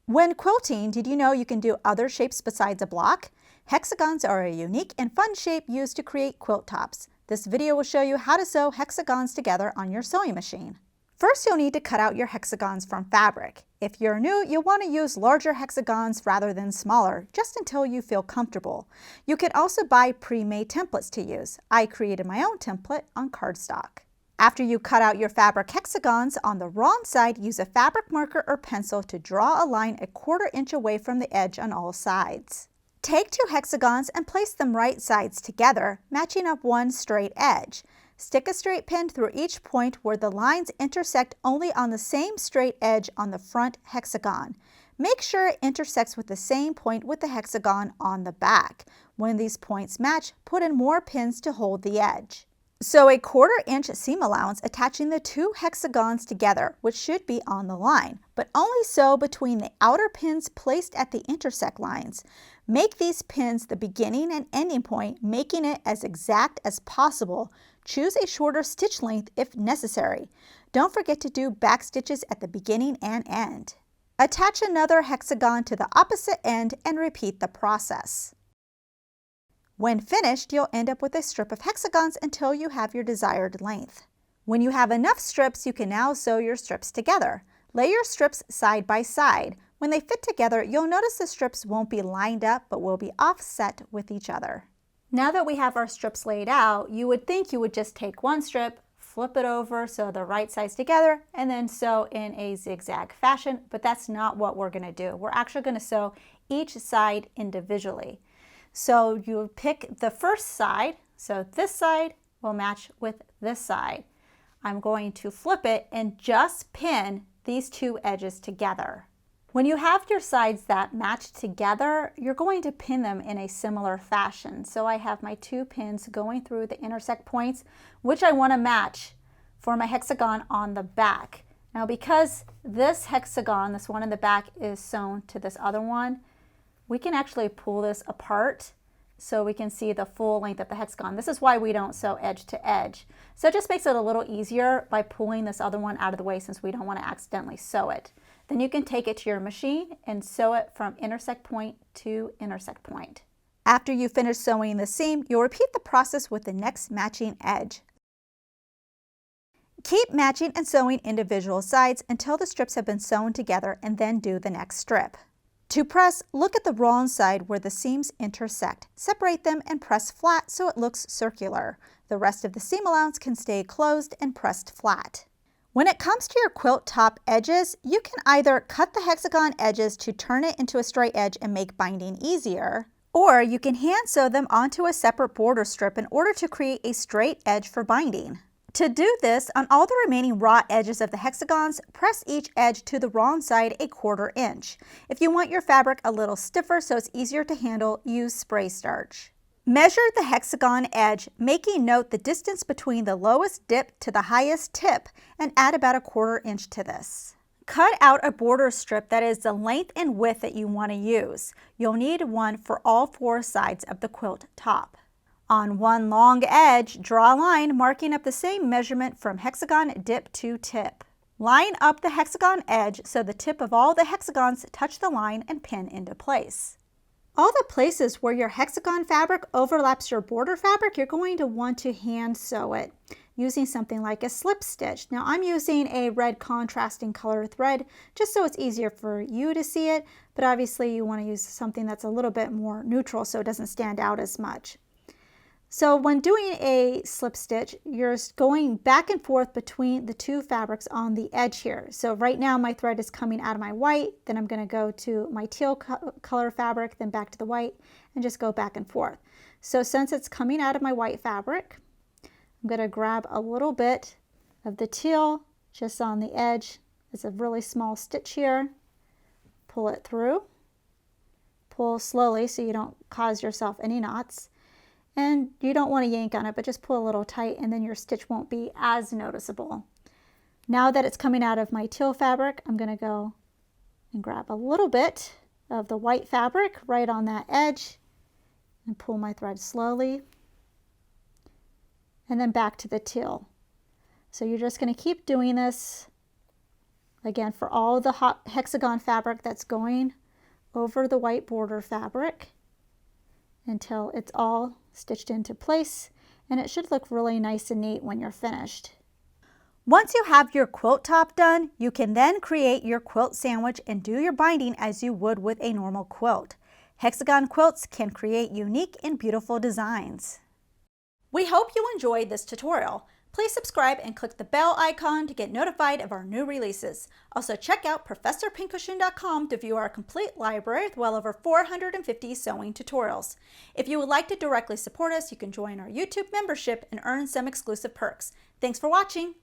When quilting, did you know you can do other shapes besides a block? Hexagons are a unique and fun shape used to create quilt tops. This video will show you how to sew hexagons together on your sewing machine. First, you'll need to cut out your hexagons from fabric. If you're new, you'll want to use larger hexagons rather than smaller, just until you feel comfortable. You can also buy pre-made templates to use. I created my own template on cardstock. After you cut out your fabric hexagons, on the wrong side, use a fabric marker or pencil to draw a line 1/4 inch away from the edge on all sides. Take 2 hexagons and place them right sides together, matching up one straight edge. Stick a straight pin through each point where the lines intersect only on the same straight edge on the front hexagon. Make sure it intersects with the same point with the hexagon on the back. When these points match, put in more pins to hold the edge. Sew a 1/4 inch seam allowance attaching the 2 hexagons together, which should be on the line, but only sew between the outer pins placed at the intersect lines. Make these pins the beginning and ending point, making it as exact as possible. Choose a shorter stitch length if necessary. Don't forget to do back stitches at the beginning and end. Attach another hexagon to the opposite end and repeat the process. When finished, you'll end up with a strip of hexagons until you have your desired length. When you have enough strips, you can now sew your strips together. Lay your strips side by side. When they fit together, you'll notice the strips won't be lined up but will be offset with each other. Now that we have our strips laid out, you would think you would just take one strip, flip it over so the right sides together, and then sew in a zigzag fashion, but that's not what we're going to do. We're actually going to sew each side individually. So you pick the first side, so this side will match with this side. I'm going to flip it and just pin these 2 edges together. When you have your sides that match together, you're going to pin them in a similar fashion. So I have my 2 pins going through the intersect points, which I want to match for my hexagon on the back. Now because this hexagon, this one in the back, is sewn to this other one, we can actually pull this apart so we can see the full length of the hexagon. This is why we don't sew edge to edge. So it just makes it a little easier by pulling this other one out of the way since we don't want to accidentally sew it. Then you can take it to your machine and sew it from intersect point to intersect point. After you finish sewing the seam, you'll repeat the process with the next matching edge. Keep matching and sewing individual sides until the strips have been sewn together, and then do the next strip. To press, look at the wrong side where the seams intersect. Separate them and press flat so it looks circular. The rest of the seam allowance can stay closed and pressed flat. When it comes to your quilt top edges, you can either cut the hexagon edges to turn it into a straight edge and make binding easier, or you can hand sew them onto a separate border strip in order to create a straight edge for binding. To do this, on all the remaining raw edges of the hexagons, press each edge to the wrong side 1/4 inch. If you want your fabric a little stiffer so it's easier to handle, use spray starch. Measure the hexagon edge, making note the distance between the lowest dip to the highest tip, and add about 1/4 inch to this. Cut out a border strip that is the length and width that you want to use. You'll need one for all 4 sides of the quilt top. On one long edge, draw a line marking up the same measurement from hexagon dip to tip. Line up the hexagon edge so the tip of all the hexagons touch the line and pin into place. All the places where your hexagon fabric overlaps your border fabric, you're going to want to hand sew it using something like a slip stitch. Now I'm using a red contrasting color thread just so it's easier for you to see it, but obviously you want to use something that's a little bit more neutral so it doesn't stand out as much. So when doing a slip stitch, you're going back and forth between the 2 fabrics on the edge here. So right now my thread is coming out of my white, then I'm going to go to my teal color fabric, then back to the white, and just go back and forth. So since it's coming out of my white fabric, I'm going to grab a little bit of the teal just on the edge. It's a really small stitch here. Pull it through. Pull slowly so you don't cause yourself any knots. And you don't want to yank on it, but just pull a little tight and then your stitch won't be as noticeable. Now that it's coming out of my teal fabric, I'm going to go and grab a little bit of the white fabric right on that edge and pull my thread slowly. And then back to the teal. So you're just going to keep doing this Again, for all the hot hexagon fabric that's going over the white border fabric until it's all stitched into place, and it should look really nice and neat when you're finished. Once you have your quilt top done, you can then create your quilt sandwich and do your binding as you would with a normal quilt. Hexagon quilts can create unique and beautiful designs. We hope you enjoyed this tutorial. Please subscribe and click the bell icon to get notified of our new releases. Also check out ProfessorPincushion.com to view our complete library with well over 450 sewing tutorials. If you would like to directly support us, you can join our YouTube membership and earn some exclusive perks. Thanks for watching.